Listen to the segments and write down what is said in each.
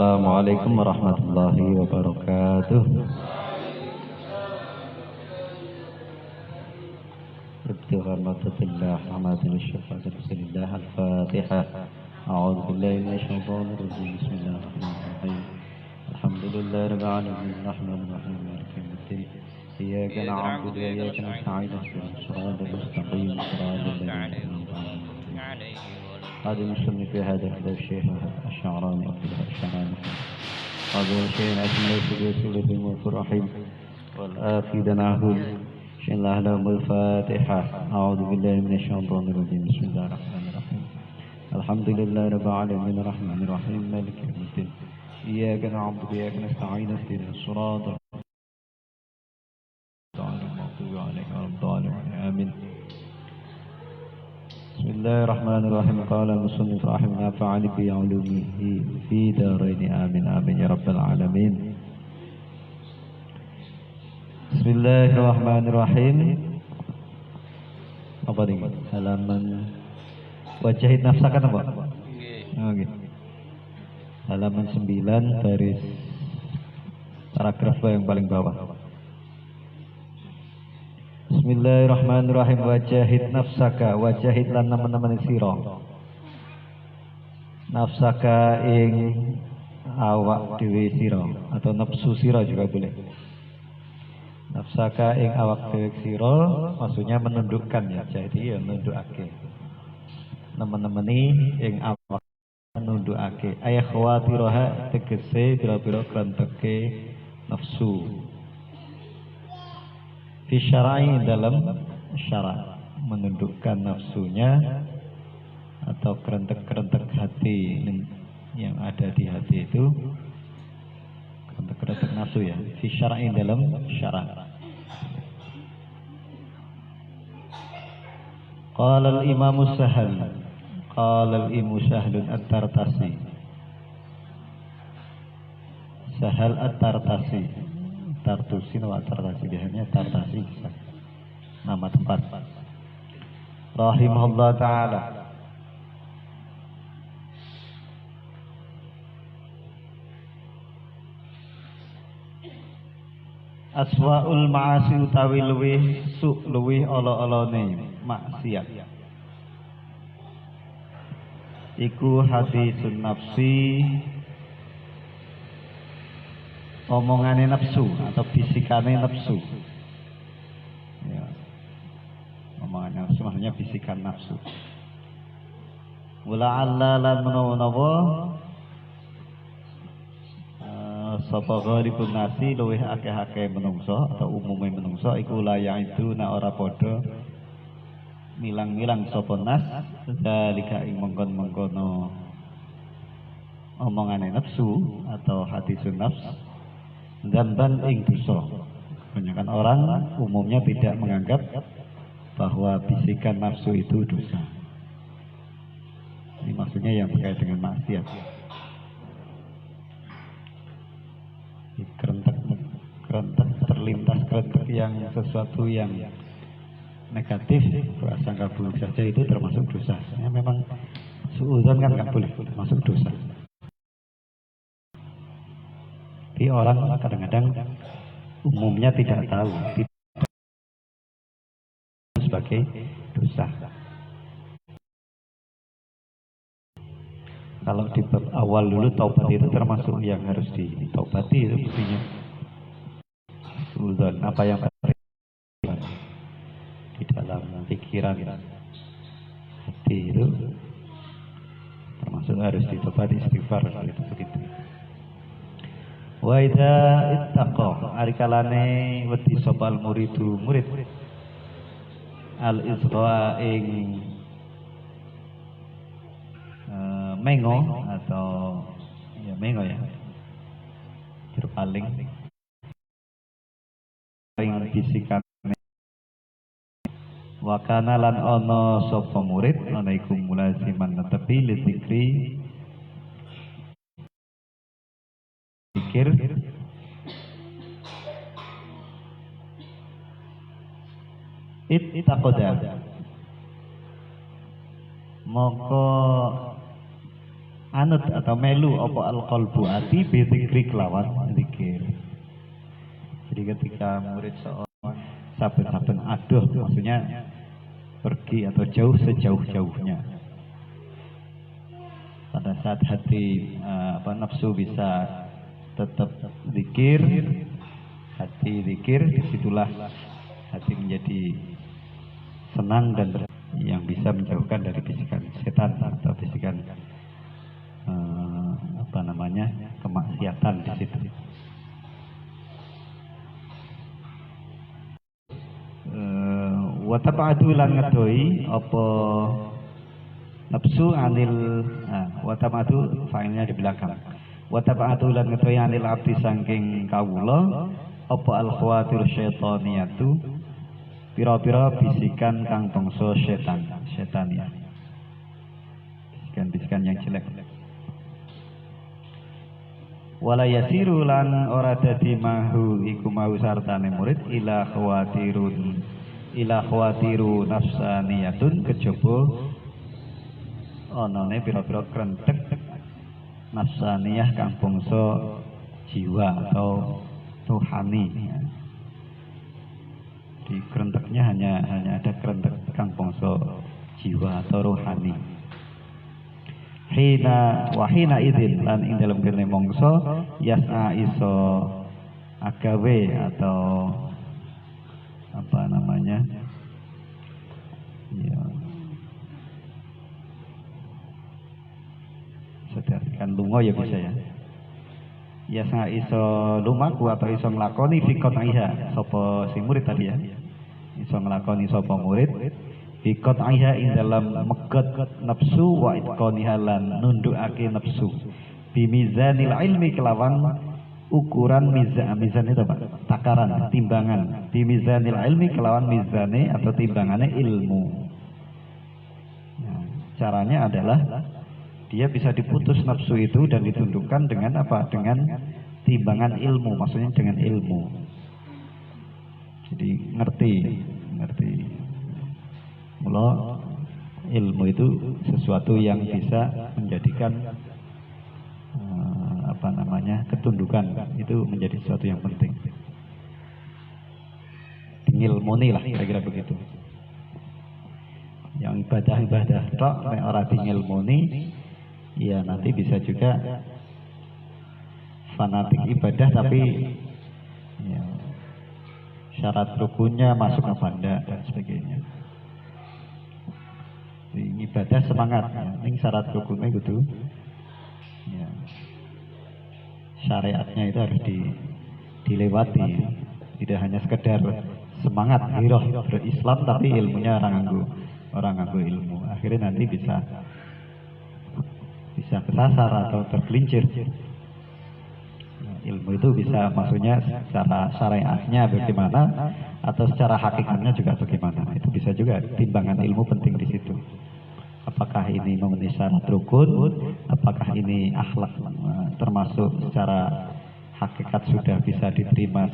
Assalamualaikum warahmatullahi wabarakatuh. ابتغاء مرضات الله ومعاد الشفاعة رسول الله الفاتحة. أعوذ بالله من الشيطان الرجيم. بسم الله الرحمن الرحيم. الحمد لله رب العالمين الرحمن الرحيم مالك يوم الدين. إياك نعبد وإياك نستعين اهدنا الصراط المستقيم صراط الذين أنعمت عليهم. هذا المسلم في هذا كتاب الشيخ الشعراني الشعراني. هذا الشيء أسمى سورة الملك الرحيم والآفي نعهد. بسم الله لهم الفاتحة. أعوذ بالله من الشيطان الرجيم. بسم الله الرحمن الرحيم. الحمد لله رب العالمين الرحمن الرحيم مالك يوم الدين. إياك نعبد وإياك نستعين اهدنا الصراط المغضوب عليهم ولا الضالين آمين. بسم الله الرحمن الرحيم. قال المصنف رحمه الله نفعني بعلومه في دارين آمين آمين يا رب العالمين. Bismillahirrahmanirrahim. Apa ini? Halaman wajahid nafsakan apa? Oke. Halaman 9 baris paragraf yang paling bawah. Bismillahirrahmanirrahim. Wajahid nafsaka, wajahid lan teman-teman sira. Nafsaka ing awak dhewe sira atau nafsu sira juga boleh. Nafsaka ing awak dhewe sira maksudnya menundukkan ya, jadi ya nundukake. Nemen-nemeni ing awak nundukake. Ay khawatiraha tegese pira-pira krenteke nafsu. Fi syar'i dalam syara' menundukkan nafsunya atau kerentek-kerentek hati yang ada di hati itu. Kerentek nafsu ya, fi syar'i dalam syara'. Qala al-Imam Sahal, qala al-Imam Sahlun at-Tartasi. Sahal at-Tartasi, Tartusi nama Tartasi biasanya Tartasi nama tempat. Rahimahullah taala. Aswaul ma'asi utawi luwih su luwih ala-alane maksiat iku hadisun nafsi, omongane nafsu atau bisikane nafsu ya. Omongan nafsu maksudnya bisikan nafsu. Wala'alla lan menawa sapa gharibun nasi luwih akeh-akeh menungso atau umume menungso iku layak itu na ora padha milang-milang sapa nas zalika ing mengkon-mengkono omongane nafsu atau hadisun nafs dzamban ing dosa. Kebanyakan orang umumnya tidak menganggap bahwa bisikan nafsu itu dosa. Ini maksudnya yang terkait dengan maksiat. Kerentek terlintas kerentek yang sesuatu yang negatif, prasangka buruk saja itu termasuk dosa. Ya, memang suudzon kan nggak boleh termasuk dosa. Tapi orang kadang-kadang umumnya tidak tahu sebagai dosa. Kalau di bab awal dulu taubat itu termasuk yang harus ditaubati, itu buktinya suudzon, apa yang di dalam pikiran hati itu termasuk harus ditaubati, istighfar itu begitu. Wa idza ittaqa arikalane wedi sopal muridu murid al isra ing mengo atau ya mengo ya berpaling bisikan wakana lan ono sapa murid ana iku mulaziman netepi li zikri zikir ittaqada moko anut atau melu apa al-qalbu ati bi dzikri kelawan zikir. Jadi ketika murid seorang saben-saben aduh, maksudnya pergi atau jauh sejauh-jauhnya. Pada saat hati nafsu bisa tetap zikir, hati zikir, disitulah hati menjadi senang dan yang bisa menjauhkan dari bisikan setan atau bisikan kemaksiatan di situ. Wa tab'adu lan ngedoi apa nafsu anil wa tab'adu fa'ilnya di belakang. Wa tab'adu lan ngedoi anil abdi saking kawula apa al khawatir syaithaniyatu pira-pira bisikan kang bangsa setania. Bisikan-bisikan yang jelek. Wala yasiru lan ora dadi mahu iku mau sartane murid ila khawatiru nafsaniyatun kejaba anane pira-pira krentek nafsaniyah kang bangsa jiwa atau rohani. Di krenteknya hanya ada krentek kang bangsa jiwa atau rohani. Hina idzin lan ing dalam kene mongso yas'a iso agawe atau ya sederhana lunga ya bisa ya. Yas'a iso lumaku atau iso nglakoni fikot aiha sapa si murid tadi ya. Iso nglakoni sapa murid bikot aiha ing dalam megat nafsu wa itqaniha lan nundukake nafsu bimizanil ilmi kelawan ukuran mizan itu Pak, takaran, timbangan. Bimizanil ilmi kelawan mizane atau timbangane ilmu. Nah, caranya adalah dia bisa diputus nafsu itu dan ditundukkan dengan apa? Dengan timbangan ilmu, maksudnya dengan ilmu. Jadi ngerti. Mula ilmu itu sesuatu yang bisa menjadikan ketundukan, itu menjadi sesuatu yang penting. Ngilmuni lah kira-kira begitu. Yang ibadah tok nek ora ngilmuni ya nanti bisa juga fanatik ibadah tapi ya, syarat rukunnya masuk apa enggak dan sebagainya. Ibadah semangat, ini syarat rukunnya gitu. Ya. Syariatnya itu harus dilewati, tidak hanya sekedar semangat hiroh berislam tapi ilmunya orang nganggo ilmu. Akhirnya nanti bisa kesasar atau tergelincir. Ilmu itu bisa maksudnya secara syariatnya bagaimana atau secara hakikatnya juga bagaimana. Itu bisa juga timbangan ilmu penting di situ. Apakah ini memenuhi syarat rukun, apakah ini akhlak termasuk secara hakikat sudah bisa diterima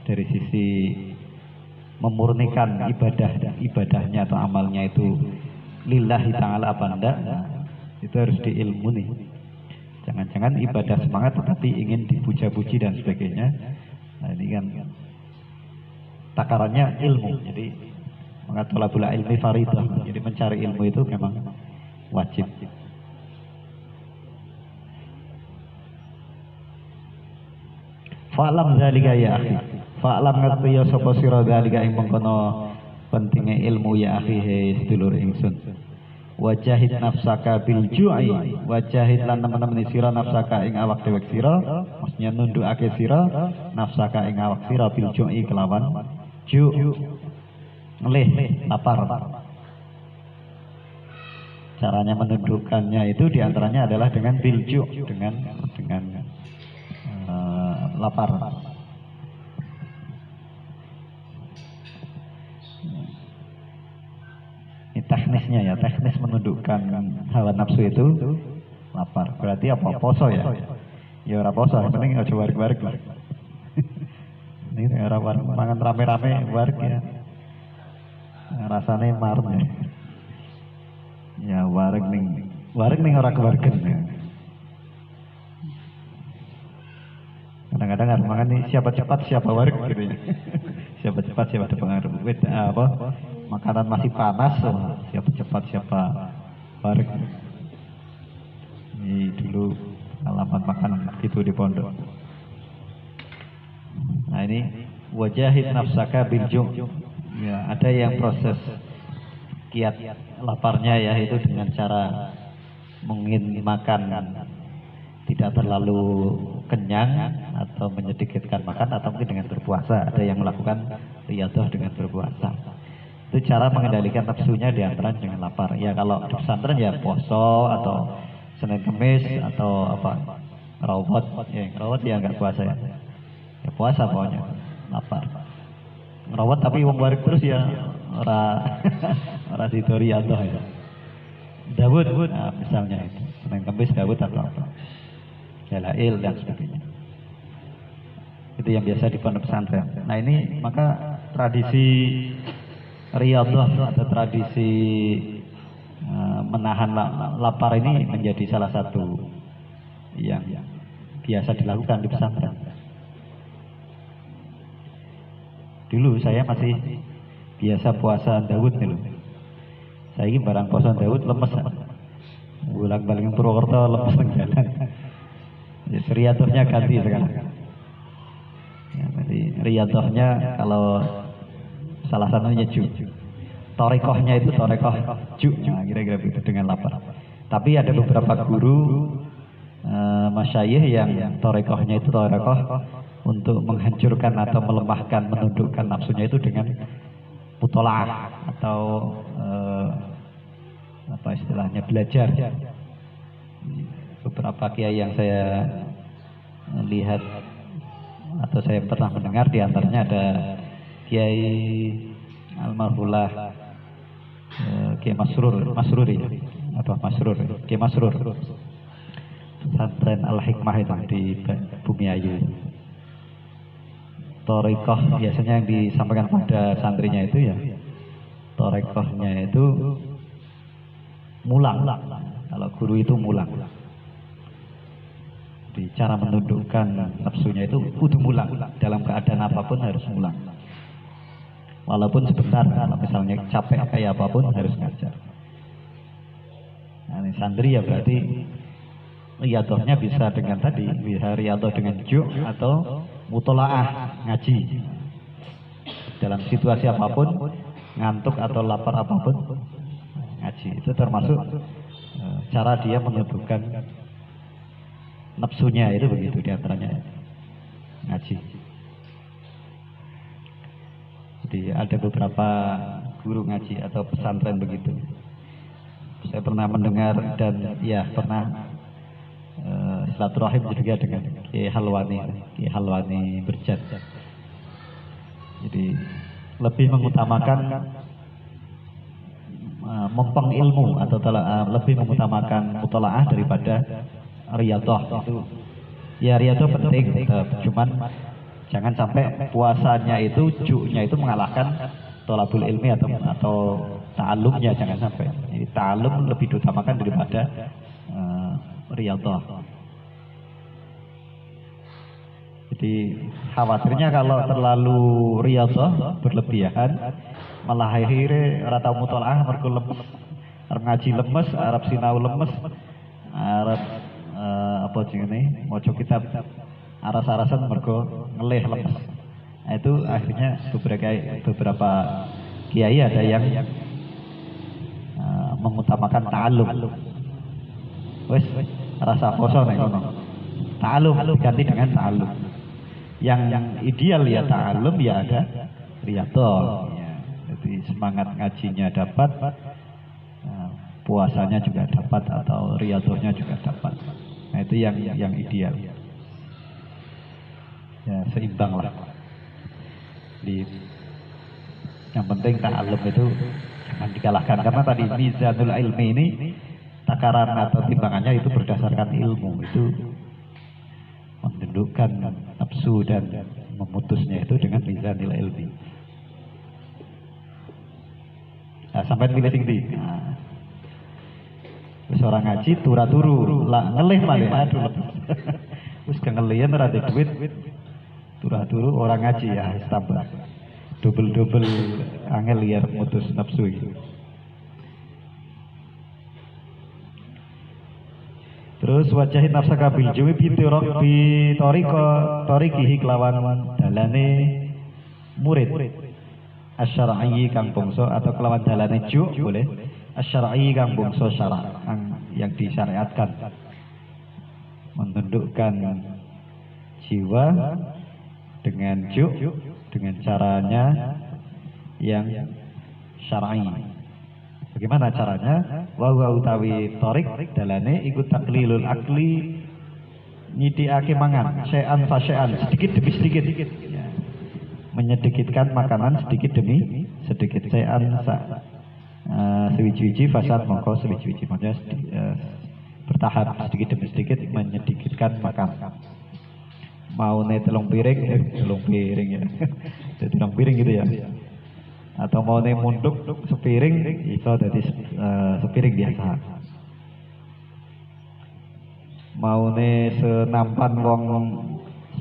dari sisi memurnikan ibadahnya atau amalnya itu lillahi ta'ala apa enggak, itu harus diilmuni. Jangan-jangan ibadah semangat tetapi ingin dipuja-puji dan sebagainya. Nah ini kan takarannya ilmu. Jadi mengatolabul ilmi faridah. Jadi mencari ilmu itu memang wajib. Fa'lam zalika ya akhi. Fa'lam ngerti ya sapa sira zalika ing mengkono pentingnya ilmu ya akhi sedulur ingsun. Wajahid nafsaka bil ju'i, wajahid lan teman-teman sira nafsaka ing awak dewek sira, maksudnya nundukake sira nafsaka ing awak sira bil ju'i kelawan ju' ngelih lapar. Caranya menundukkannya itu diantaranya adalah dengan bil ju', dengan lapar. Ini teknisnya ya, teknis menundukkan hawa nafsu itu lapar. Berarti apa? Poso ya? Ya ora poso, yang penting aja warik-warik lah. Ini ora mangan rame-rame warik ya. Rasanya marem ya. Ya wareg ning ora keluarga. Kadang-kadang harus makan nih siapa cepat siapa wareg gitu ya. Siapa cepat siapa terpengaruh. Apa? Makanan masih panas, siapa cepat siapa wareg. Ini dulu pengalaman makan gitu di pondok. Nah ini wajahid nafsaka bil jum. Ya, ada yang proses kiat laparnya ya itu dengan cara mungkin makan tidak terlalu kenyang atau menyedikitkan makan atau mungkin dengan berpuasa. Ada yang melakukan riyadhah dengan berpuasa. Itu cara mengendalikan nafsunya di antara dengan lapar. Ya kalau di pesantren ya poso atau Senin Kemis atau apa rawat ya nggak puasa ya. Ya puasa pokoknya lapar. Rawat tapi wong warik terus ya ora sido riyadhah ya. Dawud nah, misalnya itu. Senin Kemis Dawud atau apa. Jalail dan sebagainya. Itu yang biasa di pondok pesantren. Nah ini maka tradisi riyadhah atau tradisi menahan lapar ini menjadi salah satu yang biasa dilakukan di pesantren. Dulu saya masih biasa puasa Daud nih loh. Saya ini barang puasa Daud lemes. Bulan balik Purwokerto lemes jalan. Ya, riyadhahnya ganti sekarang. Ya, jadi riyadhahnya kalau salah satunya ju. Torekohnya itu torekoh ju. Nah, kira-kira begitu dengan lapar. Tapi ada beberapa guru masyayikh yang torekohnya itu torekoh untuk menghancurkan atau melemahkan, menundukkan nafsunya itu dengan mutolaah atau apa istilahnya belajar. Beberapa kiai yang saya lihat atau saya pernah mendengar di antaranya ada Kiai Almarhullah Kiai Masruri Kiai Masrur pesantren Al-Hikmah itu di Bumi Ayu. Torekoh biasanya yang disampaikan pada santrinya itu ya torekohnya itu mulang. Kalau guru itu mulang. Di cara menundukkan nafsunya itu kudu mulang, dalam keadaan apapun harus mulang. Walaupun sebentar, kalau misalnya capek kayak apapun harus ngajar. Nah, ini santri ya berarti riyadhahnya bisa dengan tadi, bisa riyadhah dengan ju' atau mutolaah ngaji. Dalam situasi apapun, ngantuk atau lapar apapun ngaji. Itu termasuk cara dia menundukkan nafsunya itu begitu diantaranya ngaji. Jadi ada beberapa guru ngaji atau pesantren begitu. Saya pernah mendengar dan ya pernah silaturahim juga dengan Kiai Halwani Berjat. Jadi lebih mengutamakan mempeng ilmu atau lebih mengutamakan mutolaah daripada riyadhah. Itu ya riyadhah penting, cuman jangan sampai puasanya itu ju-nya itu mengalahkan thalabul ilmi atau ta'allumnya, jangan sampai. Jadi ta'allum lebih diutamakan daripada riyadhah. Jadi khawatirnya kalau terlalu riyadhah berlebihan malah akhirnya ora tau mutolaah mergo lemes. Arep ngaji lemes, arep sinau lemes, arep apa jenenge maca kitab aras-arasan mergo ngelih lemes. Nah, itu akhirnya beberapa kiai ada yang mengutamakan ta'allum. Wes rasa poso nek ngono. Ta'allum diganti dengan ta'allum. Yang ideal ya ta'allum ya ada riyadhah. Ya. Jadi semangat ngajinya dapat, puasanya juga dapat atau riyadhahnya juga dapat. Nah itu yang ideal. Ya seimbang lah. Yang penting ta'allum itu jangan dikalahkan karena tadi mizanul ilmi ini takaran atau timbangannya itu berdasarkan ilmu, itu menundukkan nafsu dan memutusnya itu dengan mizanul ilmi. Nah, sampai pilih tinggi. Nah, seorang ngaji turu lah ngelih malih aduh wis kengelian ora ada duit turu orang ngaji ya tambah double angel liar mutus nafsu itu. Terus wajahin nafsaka bil jumi bi tariqihi kelawan dalane murid asyar'i kang bangsa atau kelawan dalane ju boleh asyar'i kang bangsa syara' yang disyariatkan menundukkan jiwa dengan dengan caranya yang syar'i. Bagaimana caranya? Wa utawi tarik dalane ikut taklilul akli nyidikake mangan syai'an fa syai'an sedikit demi sedikit ya. Menyedikitkan makanan sedikit demi sedikit syai'an sewiji-wiji fasad mongko sewiji-wiji maksudnya bertahap sedikit demi sedikit menyedikitkan makan. Mau telung piring ya. Jadi telung piring gitu ya. Atau mau munduk sepiring itu dari sepiring biasa. Mau senampan wong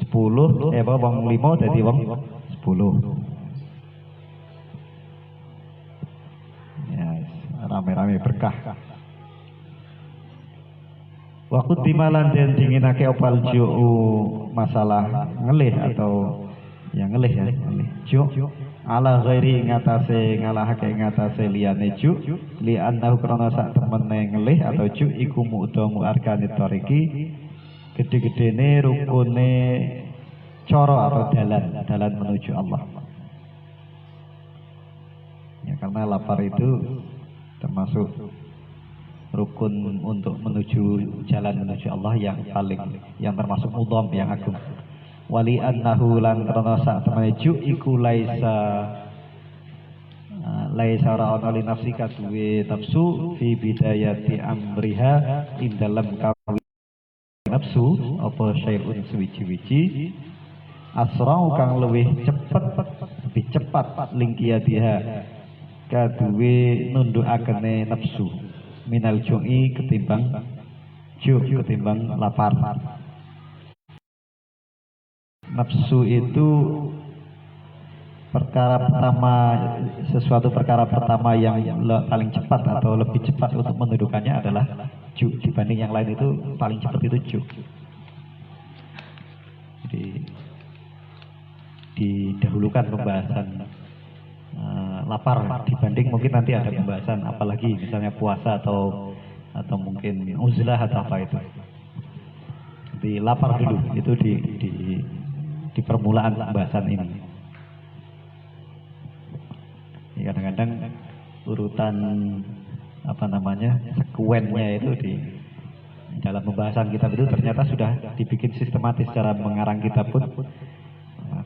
10 wong 5 dadi wong 10. Ya, rame-rame berkah. Waktu timalan dan dinginake opal ju'u masalah ngelih atau yang ngelih ya ngelih ju' ala ghairi ngatasé ngalahake ngatasé liyane ju li annahu krana sak temene ngelih atau ju iku mu'damu arkanit tariki gede-gedene rukune cara atau dalan menuju Allah. Ya karena lapar itu termasuk rukun untuk menuju jalan menuju Allah yang termasuk mudham yang agung. Wali annahu lan karena sak temene ju iku laisa ora ana li nafsika duwe nafsu fi bidayati amriha ing dalam kawi nafsu apa syai'un suwiji-wiji asra'u kang lebih cepat lingkiyatiha kaduwe nundukakene nafsu minal ju'i ketimbang lapar. Nafsu itu sesuatu perkara pertama yang paling cepat atau lebih cepat untuk mendudukannya adalah ju. Dibanding yang lain itu paling cepat itu ju. Jadi didahulukan pembahasan lapar dibanding mungkin nanti ada pembahasan apalagi misalnya puasa atau mungkin uzlah atau apa itu. Jadi lapar dulu itu di permulaan pembahasan ini. Ya, kadang-kadang urutan sekuennya itu di dalam pembahasan kitab itu ternyata sudah dibikin sistematis secara mengarang kitab pun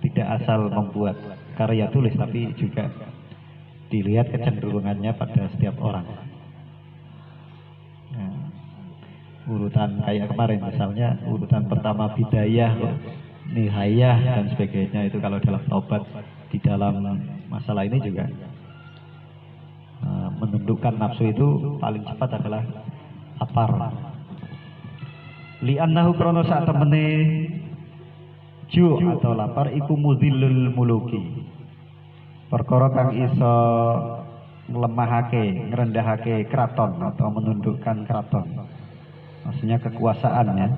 tidak asal membuat karya tulis tapi juga dilihat kecenderungannya pada setiap orang. Nah, urutan kayak kemarin misalnya urutan pertama bidayah, nihayah dan sebagainya itu kalau dalam taubat di dalam masalah ini juga menundukkan nafsu itu paling cepat adalah lapar. Li'annahu krono sak temene ju atau lapar iku mudhillul muluki. Perkara kang iso melemahake, ngrendahake kraton atau menundukkan kraton. Maksudnya kekuasaannya.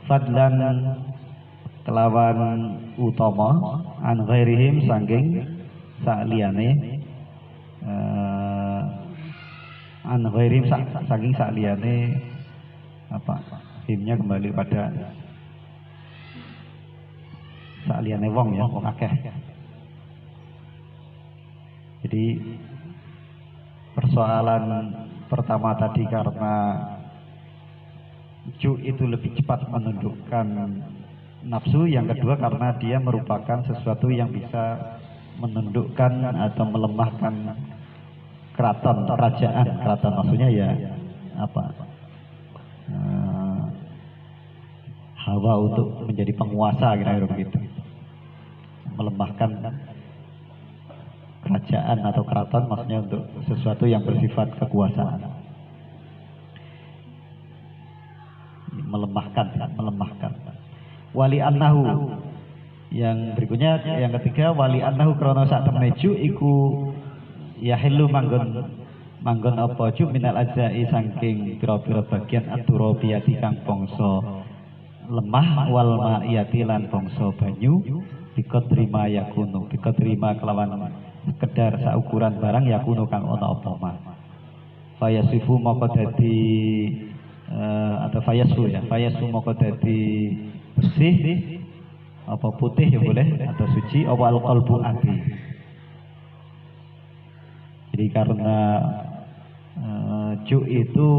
Fadlan kelawan utama an ghairihim sangking sakliyane an ghairihim sangking sakliyane himnya kembali pada sakliyane wong ya, wong akeh. Jadi persoalan pertama tadi karena ju itu lebih cepat menundukkan nafsu, yang kedua karena dia merupakan sesuatu yang bisa menundukkan atau melemahkan kerajaan maksudnya ya hawa untuk menjadi penguasa kira-kira begitu, melemahkan kerajaan atau keraton maksudnya untuk sesuatu yang bersifat kekuasaan. melemahkan. Wali annahu, yang berikutnya yang ketiga, wali annahu krana sak temene ju iku yahillu manggon apa ju minal ajai saking pira-pira bagian aturabiyati kang bangsa lemah wal ma'iyati lan bangsa banyu bikadri ma yakunu bikadri ma kelawan sekedar saukuran barang yakunu kang ana apa ma fayasifu maka dadi atau fayasu maka dadi bersih apa putih ya boleh atau suci awal qalbu ati. Jadi karena ju itu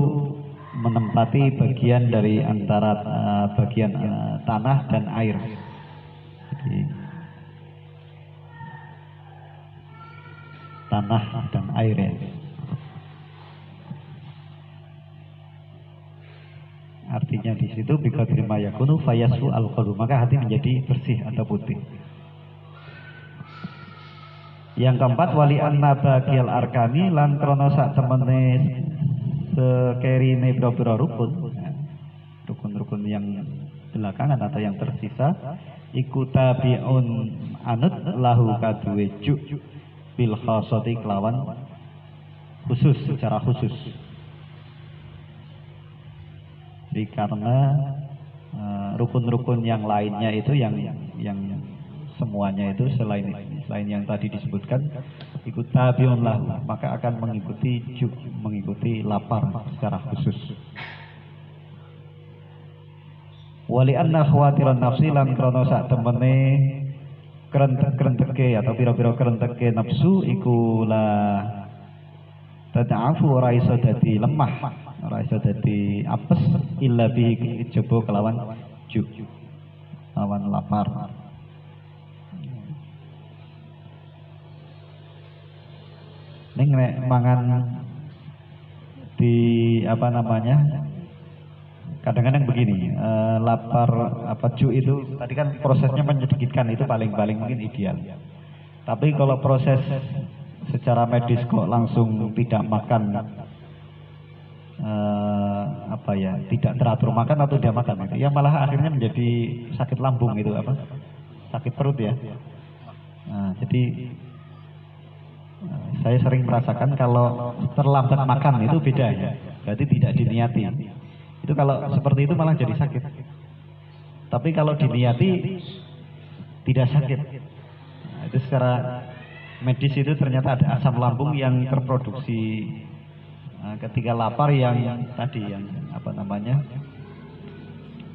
menempati bagian dari antara bagian tanah dan air. Jadi, tanah dan air ya. Artinya di situ bikadri ma yakunu fayasu al-qalbu, maka hati menjadi bersih atau putih. Yang keempat, wali anna bagial arkani lan krana sak temene sekerine pira-pira rukun yang belakangan atau yang tersisa iku tabiun anut lahu kaduwe ju bil khasati kelawan khusus, secara khusus. Jadi karena rukun-rukun yang lainnya itu yang semuanya itu selain yang tadi disebutkan ikut tabiun lah, maka akan mengikuti lapar secara khusus. Wali anna khawatiran nafsi lan krana sak temene kerenteke atau pira-pira kerenteke nafsu iku la tada'afu ora iso dadi lemah, ora iso dadi apes illa bihi coba kelawan ju lawan lapar. Ning nek mangan di apa namanya, kadang-kadang begini, lapar apa ju itu tadi kan prosesnya menyedikitkan, itu paling mungkin ideal. Tapi kalau proses secara medis kok langsung tidak makan, apa ya, tidak teratur makan atau tidak makan itu, ya malah akhirnya menjadi sakit lambung itu apa, sakit perut ya. Nah, jadi saya sering merasakan kalau terlambat makan itu beda ya, berarti tidak diniati. Itu kalau seperti itu malah jadi sakit. Tapi kalau diniati tidak sakit. Nah, itu secara medis itu ternyata ada asam lambung yang terproduksi ketika lapar yang tadi yang apa namanya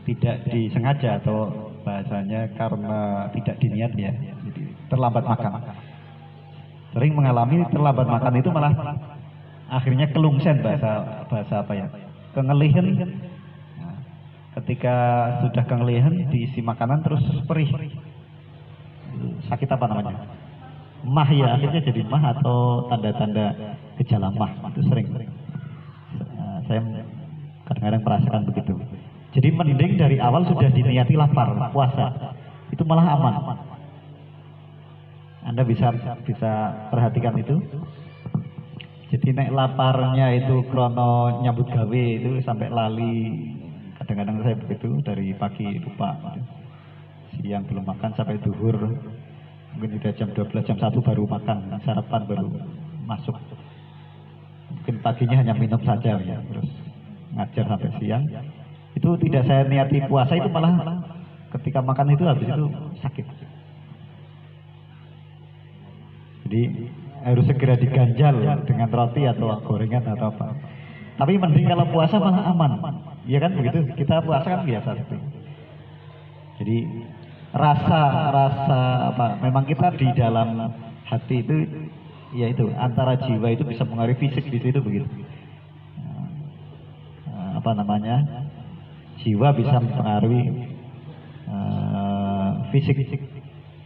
tidak disengaja atau bahasanya karena tidak diniati ya, jadi terlambat makan. Sering mengalami terlambat makan itu malah akhirnya kelungsen, bahasa apa ya, kengelihan. Nah, ketika sudah kengelihan diisi makanan terus perih, sakit apa namanya, mah ya, akhirnya jadi mah atau tanda-tanda gejala mah, itu sering. Saya kadang-kadang merasakan begitu. Jadi mending dari awal sudah diniati lapar puasa, itu malah aman. Anda bisa perhatikan itu. Jadi nek laparnya itu krono nyambut gawe itu sampai lali. Kadang-kadang saya begitu, dari pagi lupa, siang belum makan sampai duhur, mungkin sudah jam 12, jam 1 baru makan, sarapan baru masuk. Mungkin paginya hanya minum saja ya, terus ngajar sampai siang. Itu tidak saya niati puasa, itu malah ketika makan itu habis itu sakit. Jadi harus segera diganjal dengan roti atau gorengan atau apa. Tapi mending kalau puasa malah aman, ya kan begitu. Kita puasa kan biasa seperti. Jadi rasa apa? Memang kita di dalam hati itu, ya itu antara jiwa itu bisa mengaruhi fisik di situ begitu. Apa namanya? Jiwa bisa mempengaruhi fisik.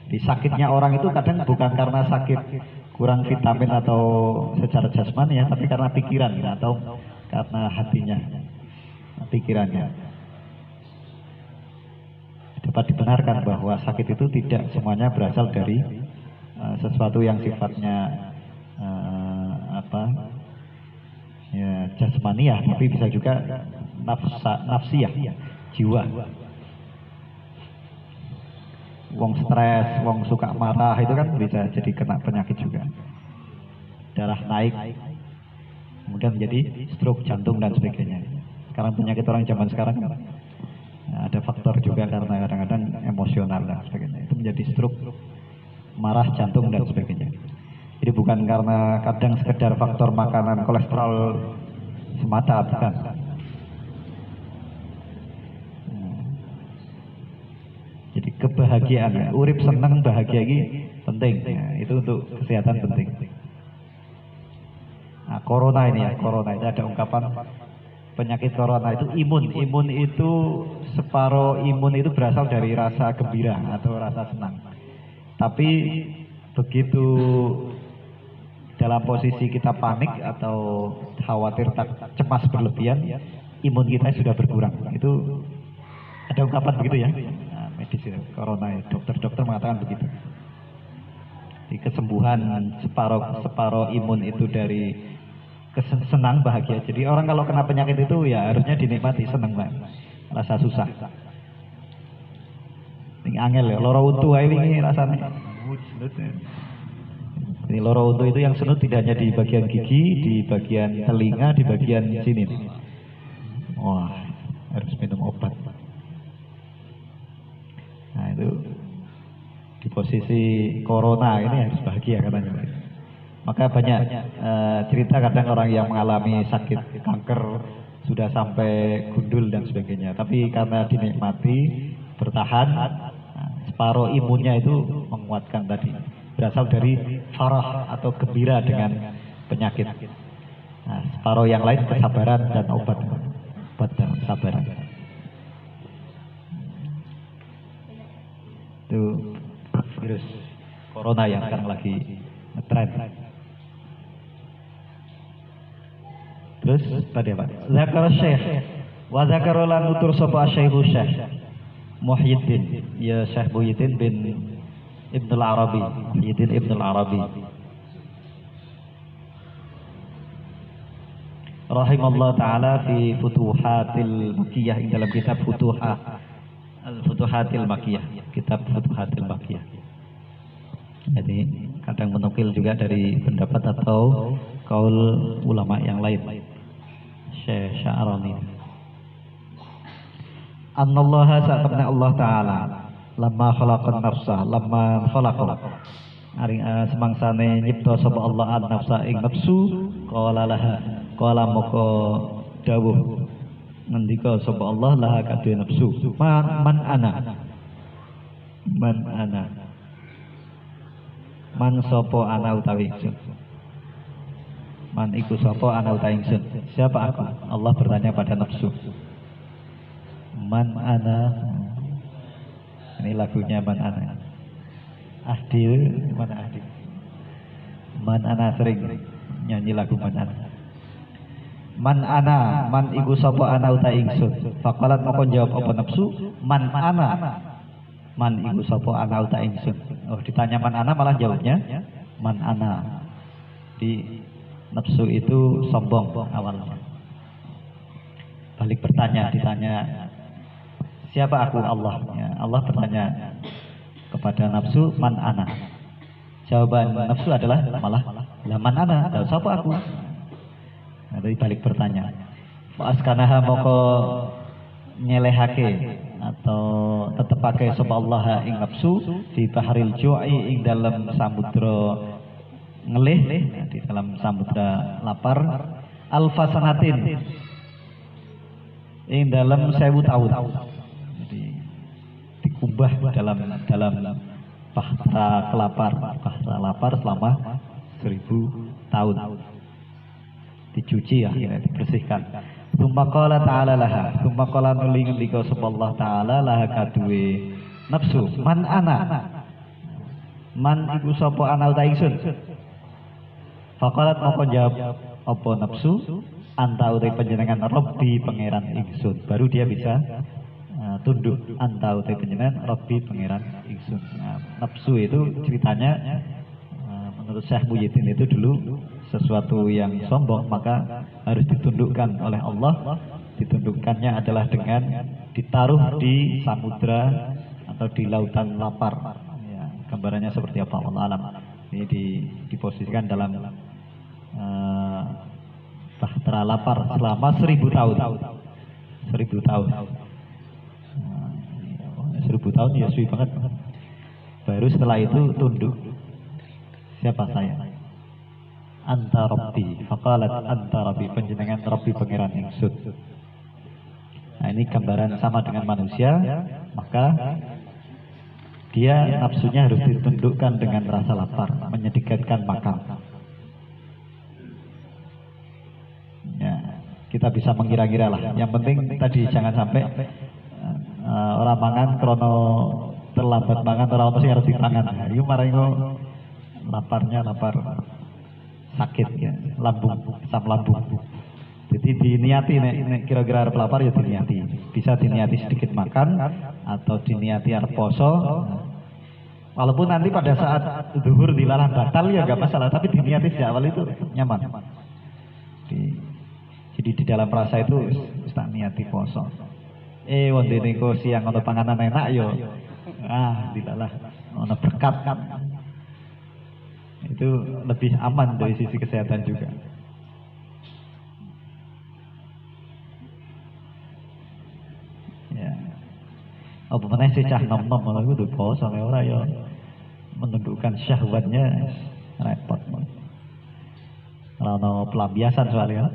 Di sakitnya orang itu kadang bukan karena sakit kurang vitamin atau secara jasmani ya, tapi karena pikiran atau karena hatinya, pikirannya. Dapat dibenarkan bahwa sakit itu tidak semuanya berasal dari sesuatu yang sifatnya ya jasmaniah, tapi bisa juga nafsiyah, jiwa. Wong stres, wong suka marah itu kan bisa jadi kena penyakit juga. Darah naik, kemudian menjadi stroke jantung dan sebagainya. Sekarang penyakit orang zaman sekarang ada faktor juga karena kadang-kadang emosional dan sebagainya. Itu menjadi stroke, marah, jantung dan sebagainya. Jadi bukan karena kadang sekedar faktor makanan, kolesterol semata, bukan. Jadi kebahagiaan, urip seneng bahagia ini penting. Nah, itu untuk kesehatan penting. Nah, corona ini ya, corona itu ada ungkapan penyakit corona itu imun. Imun itu separuh imun itu berasal dari rasa gembira atau rasa senang. Tapi begitu dalam posisi kita panik atau khawatir cemas berlebihan, imun kita sudah berkurang. Itu ada ungkapan begitu ya. Medis ya, corona ya, dokter-dokter mengatakan begitu. Di kesembuhan separuh imun itu dari senang bahagia. Jadi orang kalau kena penyakit itu ya harusnya dinikmati, senang banget, rasa susah. Ini angel ya, loro untu ini rasanya. Ini loro untu itu yang senut tidak hanya di bagian gigi, di bagian telinga, di bagian sini. Wah, harus minum obat. Nah itu di posisi corona ini harus bahagia katanya. Maka banyak cerita kadang orang yang mengalami sakit kanker sudah sampai gundul dan sebagainya. Tapi karena dinikmati, bertahan, separuh imunnya itu menguatkan tadi. Berasal dari farah atau gembira dengan penyakit. Nah, separuh yang lain kesabaran dan obat dan kesabaran. Itu virus corona yang sekarang lagi ngetren. Terus tadi apa? Zakar Syekh wa zakara lan nutur sapa Syekhu Syekh Muhyiddin ya Syekh Muhyiddin bin Ibn al-Arabi, Muhyiddin Ibn al-Arabi rahimallahu taala fi Futuhatil Makkiyah, dalam kitab Al-Futuhatil Makkiyah, kitab Futuhatil Makkiyah. Jadi kadang menukil juga dari pendapat atau kaul ulama yang lain. Syekh Sya'rani. Annallaha sa'atna Allah Ta'ala lamma khalaqan nafsa, lamma khalaqa. Semangsane nyipta sapa Allah an-nafsa ing nafsu, qala laha, qala moko dawuh ngendika sapa Allah laha kadhe nafsu, man ana man sapa ana utawi ingsun, man iku sapa ana utawi ingsun, siapa aku? Allah bertanya pada nafsu. Man ana, ini lagunya Man ana. Ahdi, mana Ahdi? Man ana sering nyanyi lagu Man ana. Man ana, man iku sapa ana utawi ingsun. Faqalat moko jawab apa nafsu, man ana, man iku sapa ana utawi ingsun. Oh, ditanya man ana malah jawabnya man ana. Di nafsu itu sombong awalnya. Balik bertanya, ditanya siapa aku? Allah. Ya, Allah bertanya kepada nafsu man ana. Jawaban nafsu adalah malah man ana, tahu siapa aku? Nah, dari balik bertanya. Fa'askanaha moko nyelehake atau tetepake sapa Allah ing nafsu di bahril ju'i ing dalam samudra ngelih, di dalam samudra lapar, alfasanatin ing dalam 1000 tahun. Jadi dikubah dalam bahtera lapar selama 1000 tahun. Dicuci akhirnya dibersihkan. Tsumma qala ta'ala laha, tsumma qala nuli ngendika sapa Allah taala laha kaduwe nafsu, man ana, man iku sapa ana uta ingsun. Faqalat moko jawab apa nafsu, anta uta panjenengan Rabbi pangeran ingsun. Baru dia bisa tunduk, anta uta panjenengan Rabbi pangeran ingsun. Nah, nafsu itu ceritanya menurut Syekh Muhyiddin itu dulu sesuatu yang sombong, maka harus ditundukkan oleh Allah. Ditundukkannya adalah dengan ditaruh di samudra atau di lautan lapar. Ya, gambarannya seperti apa? Allah alam. Ini diposisikan dalam bahtera lapar selama 1000 tahun. 1000 tahun. 1000 tahun ya suwi banget. Baru setelah itu tunduk. Siapa saya? Anta Rabbi. Faqalat anta Rabbi. Panjenengan Rabbi pangeran ingsun. Nah, ini gambaran sama dengan manusia, maka dia nafsunya harus ditundukkan dengan rasa lapar, menyedikatkan makan. Ya, kita bisa mengira-ngira lah. Yang penting tadi jangan sampai orang mangan krono terlambat mangan orang mesti harus ditangan. Iku marai laparnya lapar sakit ya, lambung, asam lambung. Jadi diniati nek kira-kira arep lapar ya diniati. Bisa diniati sedikit makan atau diniati arep poso. Walaupun nanti pada saat zuhur dilarang batal ya enggak masalah, tapi diniati sejak awal itu nyaman. Jadi di dalam rasa itu wis tak niati poso. Wonten niku siang ana panganan enak yo. Dilalah ana berkat. Itu lebih aman dari sisi kesehatan juga. Apa meneh sih cah nom-nom ngono iku dupa sampe ora ya menundukkan syahwatnya repot. Ora ono pelampiasan soalnya.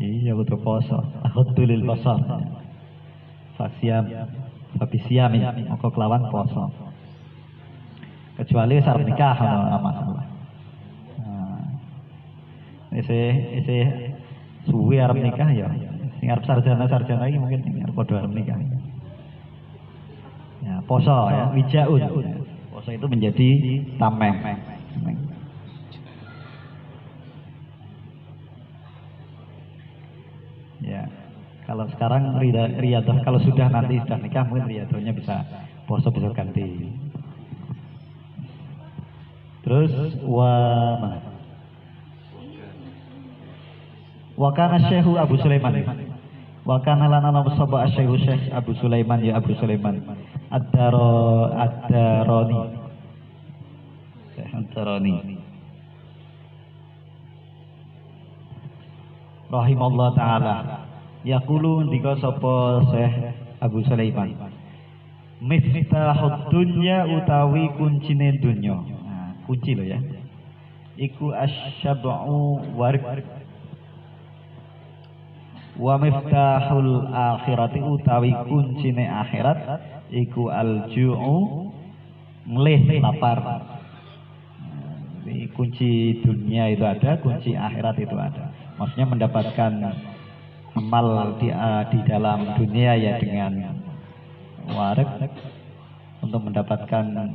Iya butuh poso. Akhudulil basar. Fasiam fabisiami moko kelawan poso. Kecuali saat nikah ora masalah. Isi suwi arep nikah ya. Sing arep sarjana iki mungkin arep padha arep nikah. Ya, poso ya, wijaun. Poso itu menjadi tameng. Ya. Kalau sekarang riyadah, kalau sudah nanti sudah nikah mungkin riyadahnya bisa poso bisa ganti. Terus wa kana Syekhu Abu Sulaiman. Wa kana lana saba Syekhu Syekh Abu Sulaiman ya Abu Sulaiman. Ad-Darani. Syekh Ad-Darani. Rahimallah taala. Yaqulu ndika sapa Syekh Abu Sulaiman. Miftahud dunya utawi kuncine dunya. Nah, kunci lho ya. Iku asyab'u warik. Wa miftahul akhirati utawi kuncine akhirat iku al-ju'u nglih lapar. Jadi kunci dunia itu ada, kunci akhirat itu ada. Maksudnya mendapatkan amal di dalam dunia ya dengan warik, untuk mendapatkan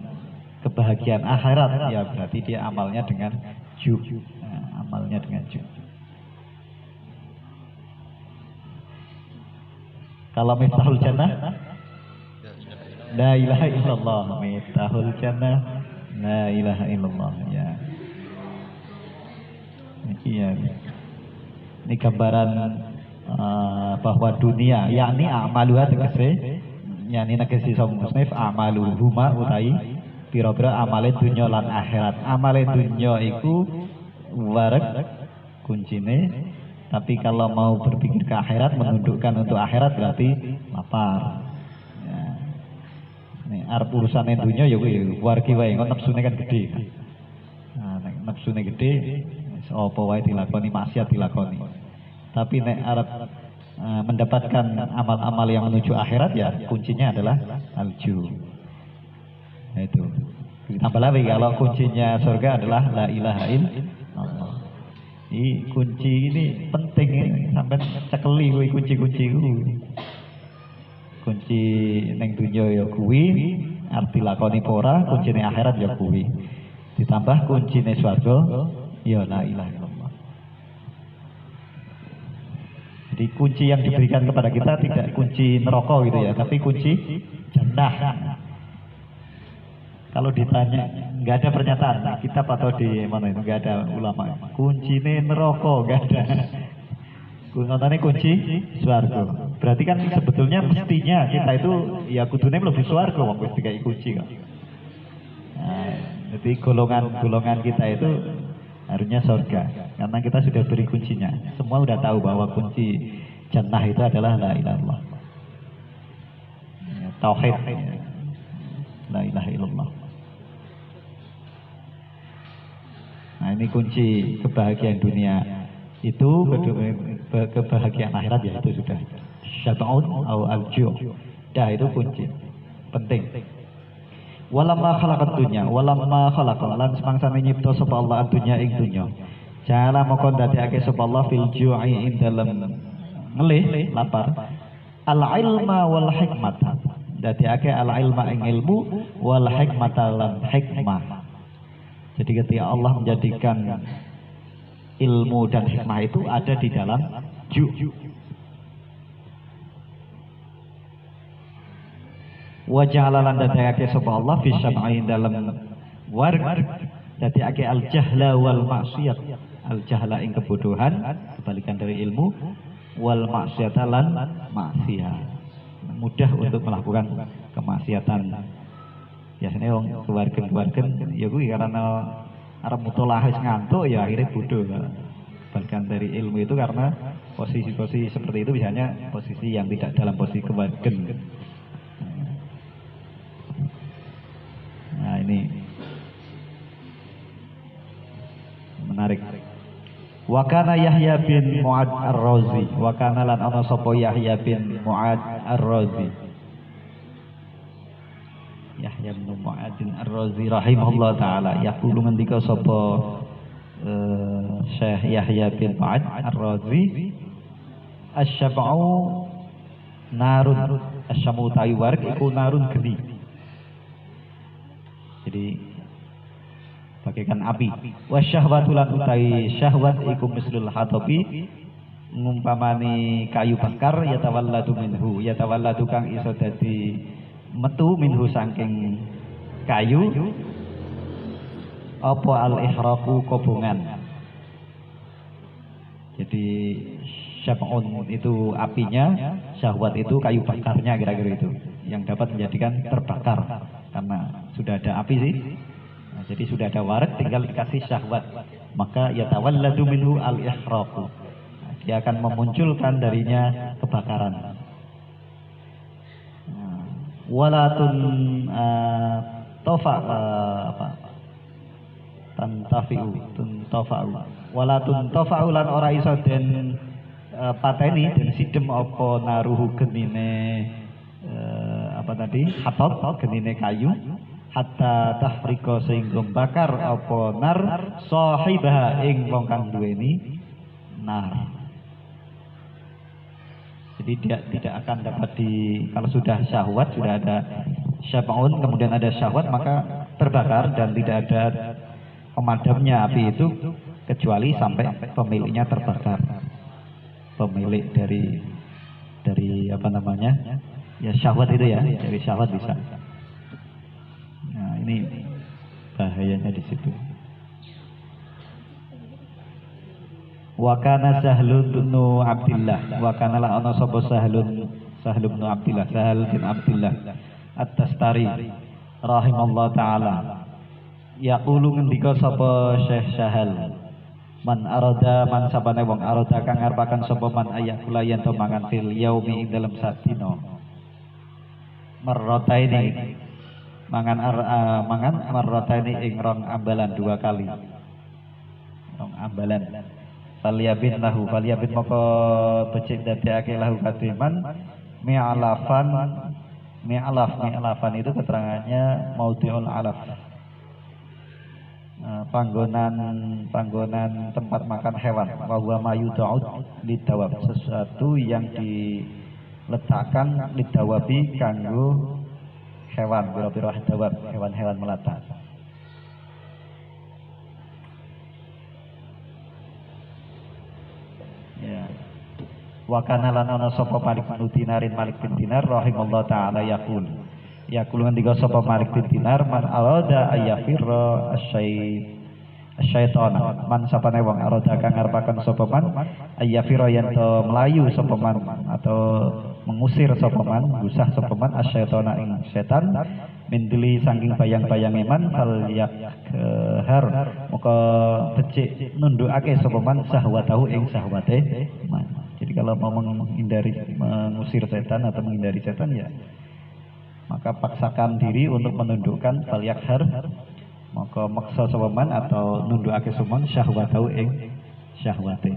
kebahagiaan akhirat ya berarti dia amalnya dengan ju. Amalnya dengan ju. Kalau miftahul jannah la ilaha illallah, miftahul jannah la ilaha illallah ya. Ini gambaran bahwa dunia yakni amaluha tegese yakni negesi sapa musnif amaluhuma utai pira-pira amale dunya lan akhirat. Amale dunya iku warak kuncine. Tapi kalau mau berpikir ke akhirat, menundukkan untuk akhirat berarti lapar. Ya. Nih, arep urusane dunya ya kuwi wargi wae, kok nepsune kan gede. Nah, nek nepsune gede, apa wae dilakoni, maksiat dilakoni. Tapi nek arep mendapatkan amal-amal yang menuju akhirat ya kuncinya adalah alju. Nah, itu. Ditambah lagi kalau kuncinya surga adalah la ilaha illallah. Ini kunci ini penting ini sampai cekeli kuwi kunci-kunci kuwi. Kunci ning dunya ya kuwi, arep dilakoni apa ora, kuncine akhirat ya kuwi. Ditambah kuncine swarga ya la ilaha illallah. Jadi kunci yang diberikan kepada kita tidak kunci neraka gitu ya, tapi kunci jannah. Kalau ditanya, nggak ada pernyataan kitab atau di mana itu, nggak ada ulama. Kuncine neraka nggak ada. Kuncinya kunci swarga. Berarti kan sebetulnya mestinya kita itu ya kudune mlebu swarga wong wis dikai kunci kok. Nah, jadi golongan kita itu harusnya surga karena kita sudah beri kuncinya. Semua udah tahu bahwa kunci jannah itu adalah la ilaha illallah. Ya, tauhid. La ilaha illallah. Nah, ini kunci kebahagiaan dunia. Itu kebahagiaan akhirat ya itu sudah syab'un au al-ju'. Dah itu kunci penting. Walamma khalaqat dunya walamma khalaqa lan semangsane nyipta sapa Allah dunya ing dunya. Jala moko ndadekake sapa Allah fil ju'i ing dalem ngelih lapar. Al ilma wal hikmata. Ndadekake al ilma ing ilmu wal hikmata lan hikmah. Jadi ketika Allah menjadikan ilmu dan hikmah itu ada di dalam ju'. Wa ja'ala lan dadekake sapa Allah fi syam'i dalam warg dadekake al jahla wal maksiyat. Al jahla ing kebodohan kebalikan dari ilmu, wal maksiyata lan maksiat. Mudah untuk melakukan kemaksiatan. Biasanya wong keluarga-keluarga ya kuwi karena arep mutolaah ngantuk ya akhirnya bodoh. Kebalikan dari ilmu itu karena posisi-posisi seperti itu biasanya posisi yang tidak dalam posisi keluarga. Nah ini menarik. Wakana Yahya bin Mu'ad Ar-Razi. Wakana lan ana sapa Yahya bin Mu'ad Ar-Razi. Yahya bin Mu'ad Ar-Razi rahimahullah taala. Yaqulu ngendika sapa Syekh Yahya bin Mu'ad Ar-Razi, asy-syab'u narun. Asy-syamu tayyib iku narun geni. Jadi bagaikan api. Wasyahwatu lan utai syahwat iku mislul hatabi ngumpamani kayu bakar yatawalladu minhu. Yatawalladu kang iso dadi metu minhu saking kayu apa al ihraqu kobongan. Jadi syab'un itu apinya, syahwat itu kayu bakarnya kira-kira itu yang dapat menjadikan terbakar. Karena sudah ada api sih, nah, jadi sudah ada warak, tinggal dikasih syahwat, maka yatawalladu minhu al-ihraqu, nah, dia akan memunculkan darinya kebakaran. Walatun tantafa'u walatun tafa'u lan ora iso den pateni den sidem apa naruhu genine hatab genine kayu hatta tahriqa sehingga bakar apa nar sahibah ing wong kang duweni nar. Jadi dia tidak akan dapat kalau sudah syahwat, sudah ada syab'un kemudian ada syahwat maka terbakar dan tidak ada pemadamnya api itu kecuali sampai pemiliknya terbakar. Pemilik dari apa namanya? Ya syahwat itu ya, dari syahwat bisa. Nah ini bahayanya di situ. Wakana Sahlun bin Abdillah, wakana la ana sapa Sahlun bin Abdillah, Sahal bin Abdillah At-Tastari rahimallahu taala. Yaqulu ngendika sapa Syekh Sahal, man arada man sabane wong arada kang ngarepaken sapa man ayakula yen to mangan fil yaumi ing dalem sadina. Marrataini mangan marrataini ing rong ambalan dua kali. Rong ambalan. Falyabin moko becik dadekake lahu kadiman mi'alafan itu keterangannya maudhi'ul alaf. Panggonan tempat makan hewan, wa huwa mayud'ud lidawab, sesuatu yang diletakkan lidawabi kanggo hewan, pira-pira dawab, hewan-hewan melata. Ya. Wa kana lan ana sapa Malik bin Dinar rahimallahu taala yaqul ngendika sapa Malik bin Dinar man arada ayafirra syaitan man sapane wong arada kang ngarepaken sapa man ayyafira yen to mlayu sapa man atau mengusir sapa man gusah sapa man asyaitana ing setan mindili saking bayang-bayang man fal yakhar maka becik nundukake sapa man sahwatahu ing sahwate man. Jadi kalau mau mengusir setan atau menghindari setan ya maka paksakan diri untuk menundukkan fal yakhar maka maksa sawaman atau nundukake suman syahwatahu ing syahwate.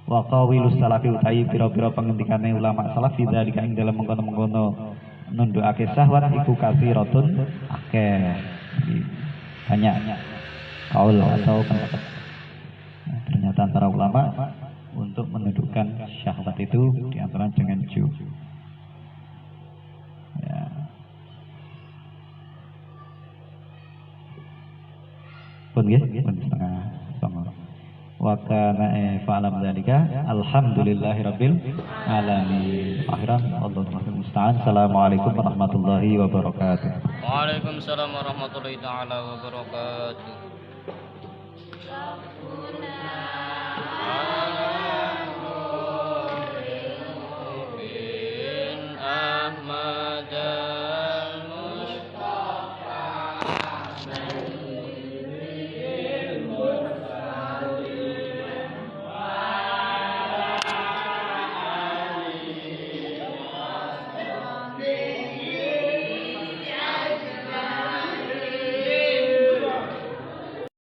Wa qawilus salafi utai pira-pira pangendikane ulama salaf dzalika ing dalam mengkono-mengkono nundukake syahwat iku katsiratun akeh. Banyak kaul atau pendapat. Pernyataan para ulama untuk menundukkan syahwat itu di antara dengan ju. Ya. Pun setengah sama. Wa kana fa'alam dzalika alhamdulillahirabbil alamin. Akhiran Allahumma musta'an. Assalamualaikum warahmatullahi wabarakatuh. Waalaikumsalam warahmatullahi taala wabarakatuh.